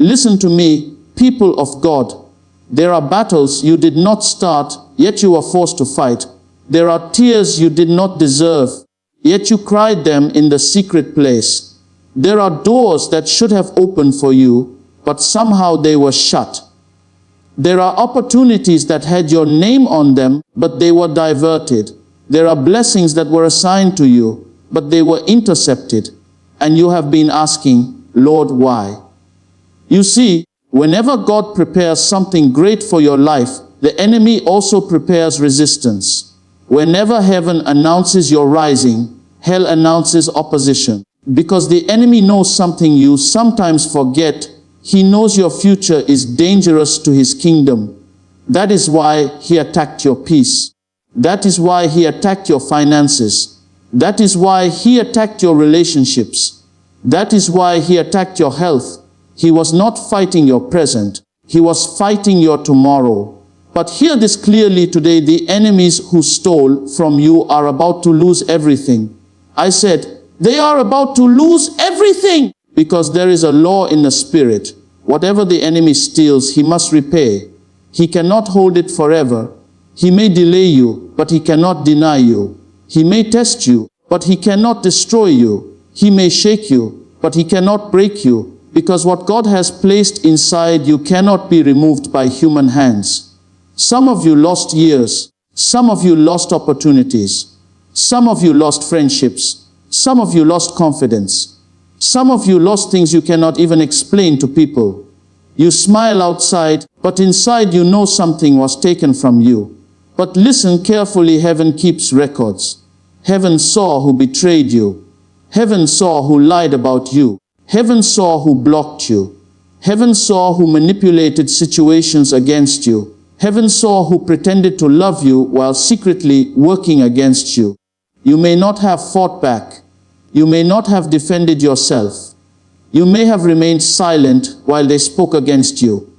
Listen to me, people of God. There are battles you did not start, yet you were forced to fight. There are tears you did not deserve, yet you cried them in the secret place. There are doors that should have opened for you, but somehow they were shut. There are opportunities that had your name on them, but they were diverted. There are blessings that were assigned to you, but they were intercepted. And you have been asking, Lord, why? You see, whenever God prepares something great for your life, the enemy also prepares resistance. Whenever heaven announces your rising, hell announces opposition. Because the enemy knows something you sometimes forget. He knows your future is dangerous to his kingdom. That is why he attacked your peace. That is why he attacked your finances. That is why he attacked your relationships. That is why he attacked your health. He was not fighting your present. He was fighting your tomorrow. But hear this clearly today, the enemies who stole from you are about to lose everything. I said, they are about to lose everything, because there is a law in the spirit. Whatever the enemy steals, he must repay. He cannot hold it forever. He may delay you, but he cannot deny you. He may test you, but he cannot destroy you. He may shake you, but he cannot break you, because what God has placed inside you cannot be removed by human hands. Some of you lost years. Some of you lost opportunities. Some of you lost friendships. Some of you lost confidence. Some of you lost things you cannot even explain to people. You smile outside, but inside you know something was taken from you. But listen carefully, heaven keeps records. Heaven saw who betrayed you. Heaven saw who lied about you. Heaven saw who blocked you. Heaven saw who manipulated situations against you. Heaven saw who pretended to love you while secretly working against you. You may not have fought back. You may not have defended yourself. You may have remained silent while they spoke against you.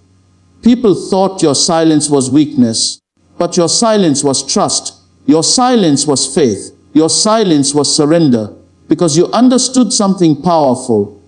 People thought your silence was weakness, but your silence was trust. Your silence was faith. Your silence was surrender, because you understood something powerful,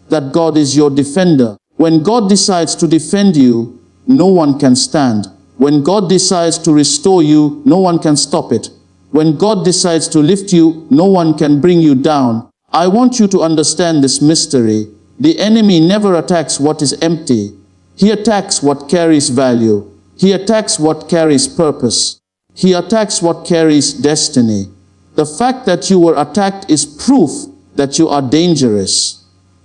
that God is your defender. When God decides to defend you, no one can stand. When God decides to restore you, no one can stop it. When God decides to lift you, no one can bring you down. I want you to understand this mystery. The enemy never attacks what is empty. He attacks what carries value. He attacks what carries purpose. He attacks what carries destiny. The fact that you were attacked is proof that you are dangerous.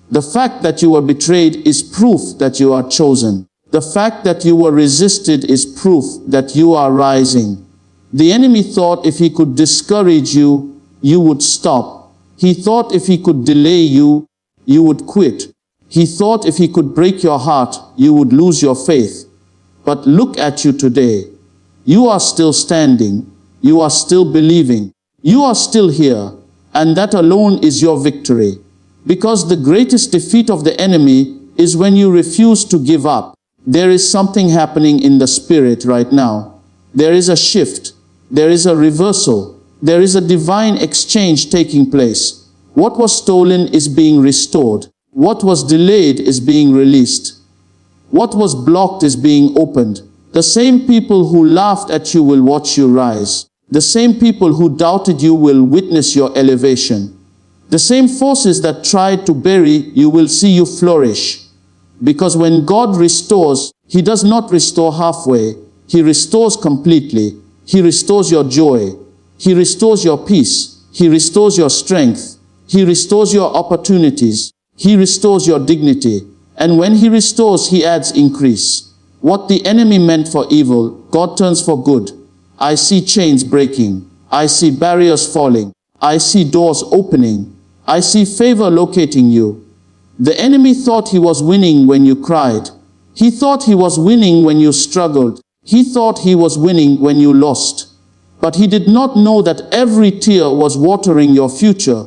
The fact that you were betrayed is proof that you are chosen. The fact that you were resisted is proof that you are rising. The enemy thought if he could discourage you, you would stop. He thought if he could delay you, you would quit. He thought if he could break your heart, you would lose your faith. But look at you today. You are still standing. You are still believing. You are still here. And that alone is your victory. Because the greatest defeat of the enemy is when you refuse to give up. There is something happening in the spirit right now. There is a shift. There is a reversal. There is a divine exchange taking place. What was stolen is being restored. What was delayed is being released. What was blocked is being opened. The same people who laughed at you will watch you rise. The same people who doubted you will witness your elevation. The same forces that tried to bury you will see you flourish. Because when God restores, He does not restore halfway. He restores completely. He restores your joy. He restores your peace. He restores your strength. He restores your opportunities. He restores your dignity. And when He restores, He adds increase. What the enemy meant for evil, God turns for good. I see chains breaking. I see barriers falling. I see doors opening. I see favor locating you. The enemy thought he was winning when you cried. He thought he was winning when you struggled. He thought he was winning when you lost. But he did not know that every tear was watering your future.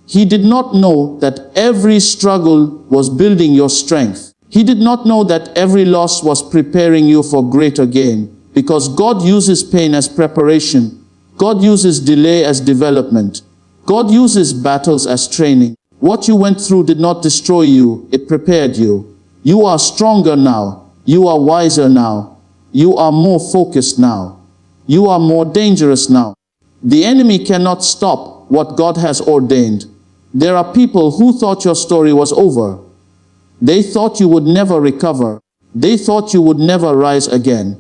He did not know that every struggle was building your strength. He did not know that every loss was preparing you for greater gain. Because God uses pain as preparation. God uses delay as development. God uses battles as training. What you went through did not destroy you, it prepared you. You are stronger now. You are wiser now. You are more focused now. You are more dangerous now. The enemy cannot stop what God has ordained. There are people who thought your story was over. They thought you would never recover. They thought you would never rise again.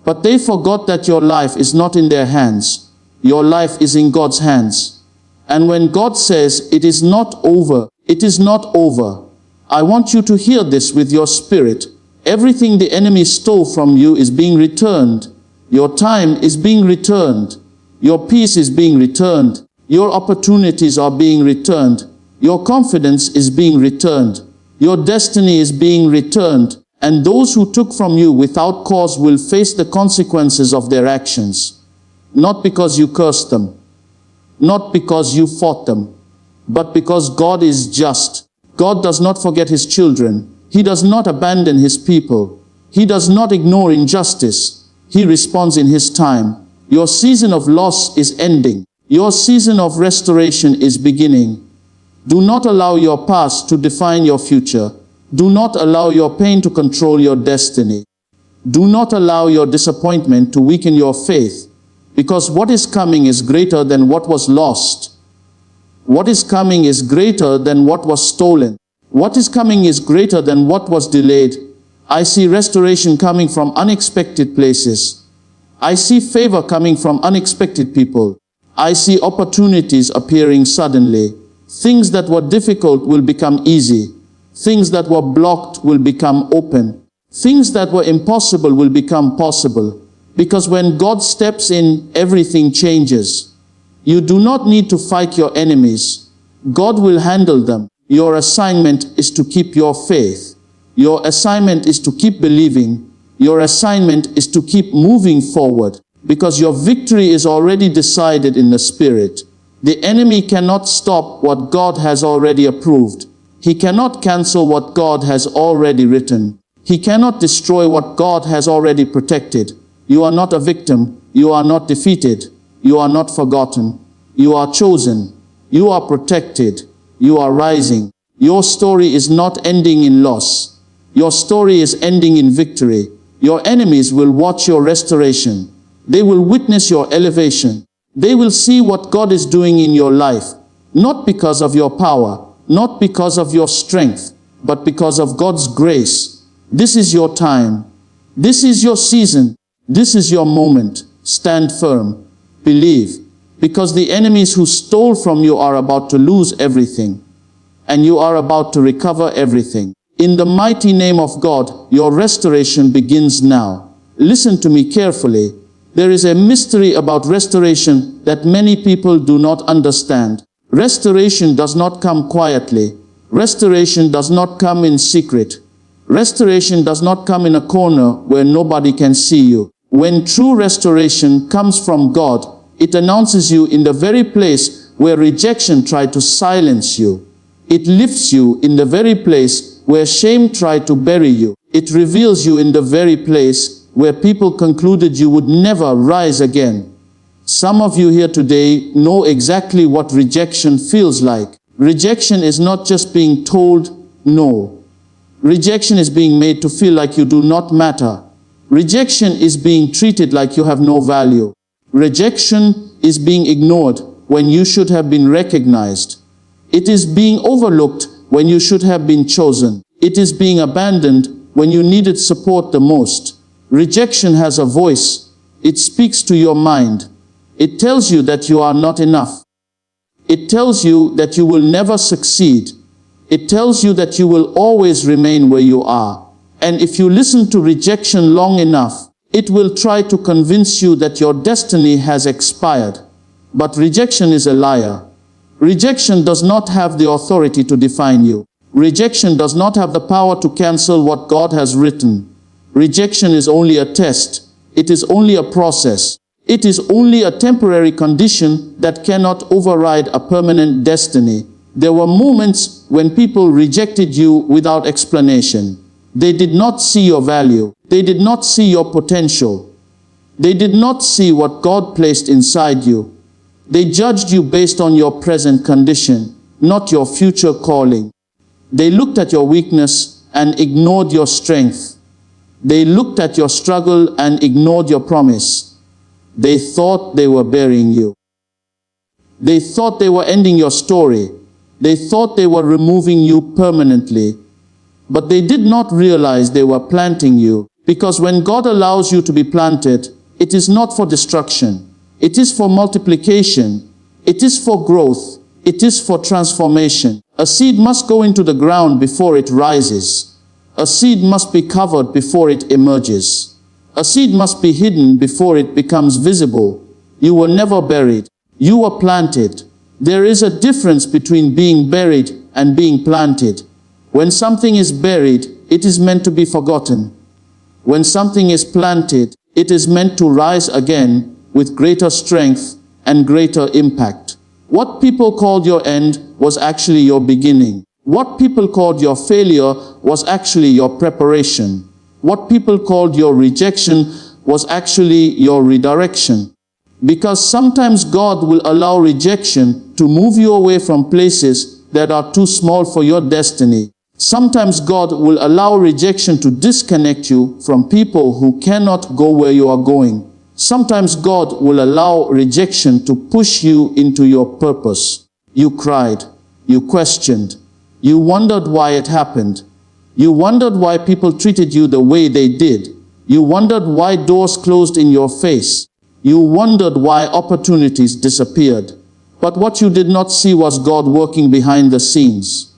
But they forgot that your life is not in their hands. Your life is in God's hands. And when God says it is not over, it is not over. I want you to hear this with your spirit. Everything the enemy stole from you is being returned. Your time is being returned. Your peace is being returned. Your opportunities are being returned. Your confidence is being returned. Your destiny is being returned. And those who took from you without cause will face the consequences of their actions. Not because you cursed them. Not because you fought them. But because God is just. God does not forget His children. He does not abandon His people. He does not ignore injustice. He responds in His time. Your season of loss is ending. Your season of restoration is beginning. Do not allow your past to define your future. Do not allow your pain to control your destiny. Do not allow your disappointment to weaken your faith, because what is coming is greater than what was lost. What is coming is greater than what was stolen. What is coming is greater than what was delayed. I see restoration coming from unexpected places. I see favor coming from unexpected people. I see opportunities appearing suddenly. Things that were difficult will become easy. Things that were blocked will become open. Things that were impossible will become possible. Because when God steps in, everything changes. You do not need to fight your enemies. God will handle them. Your assignment is to keep your faith. Your assignment is to keep believing. Your assignment is to keep moving forward. Because your victory is already decided in the Spirit. The enemy cannot stop what God has already approved. He cannot cancel what God has already written. He cannot destroy what God has already protected. You are not a victim. You are not defeated. You are not forgotten. You are chosen. You are protected. You are rising. Your story is not ending in loss. Your story is ending in victory. Your enemies will watch your restoration. They will witness your elevation. They will see what God is doing in your life, not because of your power, not because of your strength, but because of God's grace. This is your time. This is your season. This is your moment. Stand firm. Believe. Because the enemies who stole from you are about to lose everything, and you are about to recover everything. In the mighty name of God, your restoration begins now. Listen to me carefully. There is a mystery about restoration that many people do not understand. Restoration does not come quietly. Restoration does not come in secret. Restoration does not come in a corner where nobody can see you. When true restoration comes from God, it announces you in the very place where rejection tried to silence you. It lifts you in the very place where shame tried to bury you. It reveals you in the very place where people concluded you would never rise again. Some of you here today know exactly what rejection feels like. Rejection is not just being told no. Rejection is being made to feel like you do not matter. Rejection is being treated like you have no value. Rejection is being ignored when you should have been recognized. It is being overlooked when you should have been chosen. It is being abandoned when you needed support the most. Rejection has a voice. It speaks to your mind. It tells you that you are not enough. It tells you that you will never succeed. It tells you that you will always remain where you are. And if you listen to rejection long enough, it will try to convince you that your destiny has expired. But rejection is a liar. Rejection does not have the authority to define you. Rejection does not have the power to cancel what God has written. Rejection is only a test. It is only a process. It is only a temporary condition that cannot override a permanent destiny. There were moments when people rejected you without explanation. They did not see your value. They did not see your potential. They did not see what God placed inside you. They judged you based on your present condition, not your future calling. They looked at your weakness and ignored your strength. They looked at your struggle and ignored your promise. They thought they were burying you. They thought they were ending your story. They thought they were removing you permanently. But they did not realize they were planting you. Because when God allows you to be planted, it is not for destruction. It is for multiplication. It is for growth. It is for transformation. A seed must go into the ground before it rises. A seed must be covered before it emerges. A seed must be hidden before it becomes visible. You were never buried. You were planted. There is a difference between being buried and being planted. When something is buried, it is meant to be forgotten. When something is planted, it is meant to rise again with greater strength and greater impact. What people called your end was actually your beginning. What people called your failure was actually your preparation. What people called your rejection was actually your redirection. Because sometimes God will allow rejection to move you away from places that are too small for your destiny. Sometimes God will allow rejection to disconnect you from people who cannot go where you are going. Sometimes God will allow rejection to push you into your purpose. You cried. You questioned. You wondered why it happened. You wondered why people treated you the way they did. You wondered why doors closed in your face. You wondered why opportunities disappeared. But what you did not see was God working behind the scenes.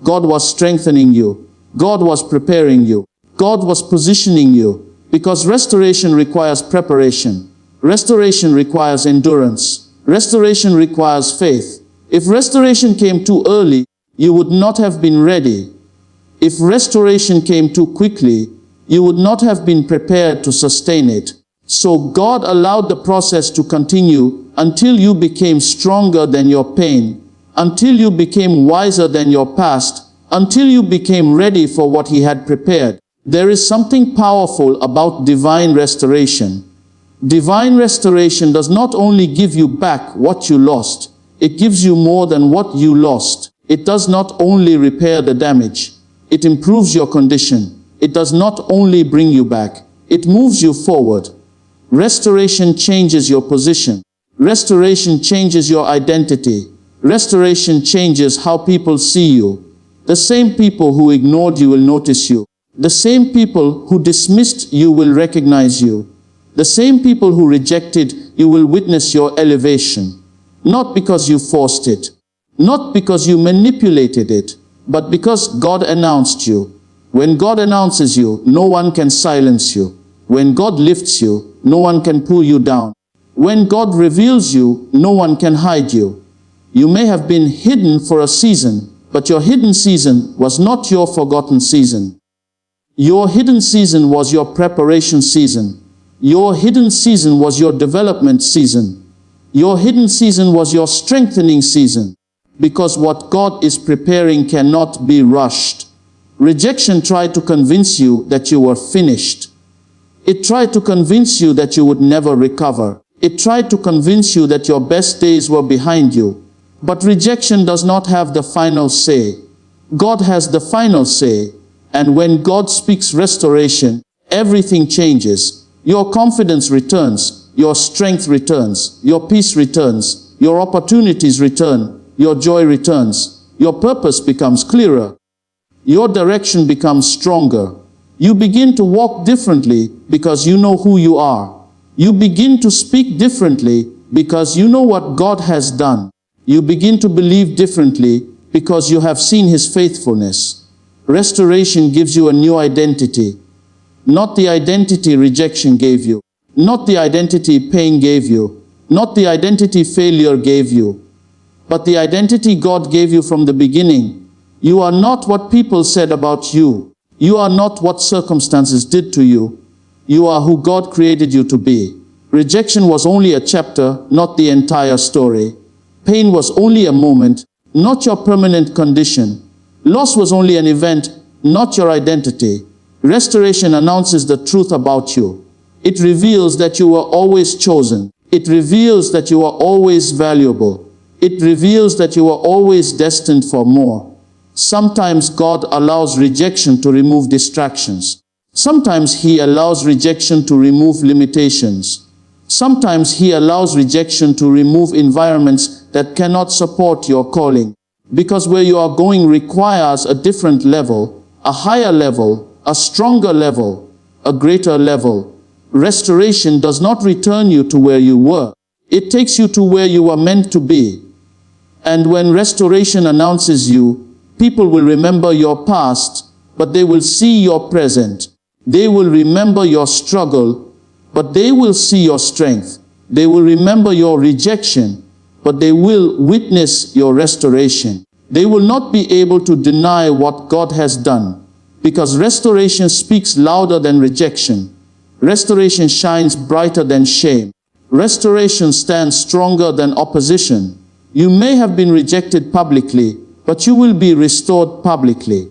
God was strengthening you. God was preparing you. God was positioning you. Because restoration requires preparation. Restoration requires endurance. Restoration requires faith. If restoration came too early, you would not have been ready. If restoration came too quickly, you would not have been prepared to sustain it. So God allowed the process to continue until you became stronger than your pain, until you became wiser than your past, until you became ready for what He had prepared. There is something powerful about divine restoration. Divine restoration does not only give you back what you lost, it gives you more than what you lost. It does not only repair the damage, it improves your condition. It does not only bring you back, it moves you forward. Restoration changes your position. Restoration changes your identity. Restoration changes how people see you. The same people who ignored you will notice you. The same people who dismissed you will recognize you. The same people who rejected you will witness your elevation. Not because you forced it, not because you manipulated it, but because God announced you. When God announces you, no one can silence you. When God lifts you, no one can pull you down. When God reveals you, no one can hide you. You may have been hidden for a season, but your hidden season was not your forgotten season. Your hidden season was your preparation season. Your hidden season was your development season. Your hidden season was your strengthening season. Because what God is preparing cannot be rushed. Rejection tried to convince you that you were finished. It tried to convince you that you would never recover. It tried to convince you that your best days were behind you. But rejection does not have the final say. God has the final say. And when God speaks restoration, everything changes. Your confidence returns. Your strength returns. Your peace returns. Your opportunities return. Your joy returns. Your purpose becomes clearer. Your direction becomes stronger. You begin to walk differently because you know who you are. You begin to speak differently because you know what God has done. You begin to believe differently because you have seen His faithfulness. Restoration gives you a new identity. Not the identity rejection gave you. Not the identity pain gave you. Not the identity failure gave you. But the identity God gave you from the beginning. You are not what people said about you. You are not what circumstances did to you. You are who God created you to be. Rejection was only a chapter, not the entire story. Pain was only a moment, not your permanent condition. Loss was only an event, not your identity. Restoration announces the truth about you. It reveals that you were always chosen. It reveals that you are always valuable. It reveals that you are always destined for more. Sometimes God allows rejection to remove distractions. Sometimes He allows rejection to remove limitations. Sometimes He allows rejection to remove environments that cannot support your calling. Because where you are going requires a different level, a higher level, a stronger level, a greater level. Restoration does not return you to where you were. It takes you to where you were meant to be. And when restoration announces you, people will remember your past, but they will see your present. They will remember your struggle, but they will see your strength. They will remember your rejection, but they will witness your restoration. They will not be able to deny what God has done, because restoration speaks louder than rejection. Restoration shines brighter than shame. Restoration stands stronger than opposition. You may have been rejected publicly, but you will be restored publicly.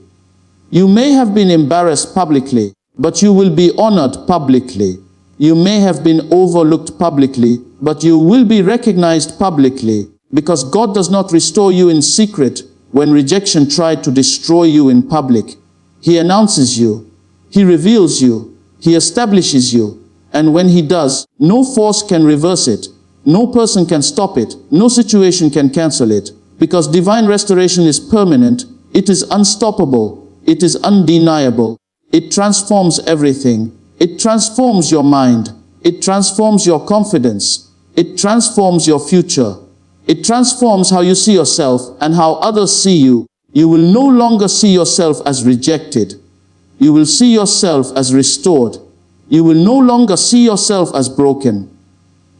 You may have been embarrassed publicly, but you will be honored publicly. You may have been overlooked publicly, but you will be recognized publicly, because God does not restore you in secret when rejection tried to destroy you in public. He announces you, He reveals you, He establishes you, and when He does, no force can reverse it, no person can stop it, no situation can cancel it, because divine restoration is permanent, it is unstoppable, it is undeniable. It transforms everything. It transforms your mind. It transforms your confidence. It transforms your future. It transforms how you see yourself and how others see you. You will no longer see yourself as rejected. You will see yourself as restored. You will no longer see yourself as broken.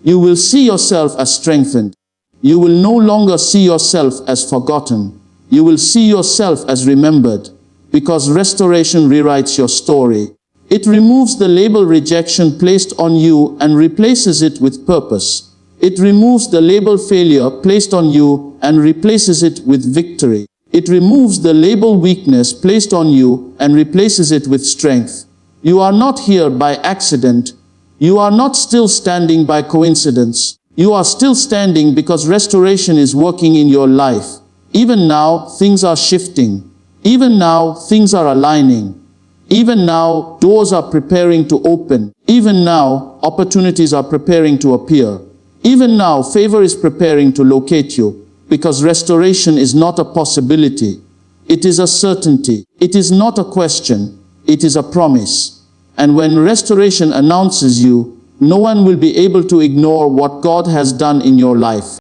You will see yourself as strengthened. You will no longer see yourself as forgotten. You will see yourself as remembered. Because restoration rewrites your story. It removes the label rejection placed on you and replaces it with purpose. It removes the label failure placed on you and replaces it with victory. It removes the label weakness placed on you and replaces it with strength. You are not here by accident. You are not still standing by coincidence. You are still standing because restoration is working in your life. Even now, things are shifting. Even now, things are aligning. Even now, doors are preparing to open. Even now, opportunities are preparing to appear. Even now, favor is preparing to locate you. Because restoration is not a possibility. It is a certainty. It is not a question. It is a promise. And when restoration announces you, no one will be able to ignore what God has done in your life.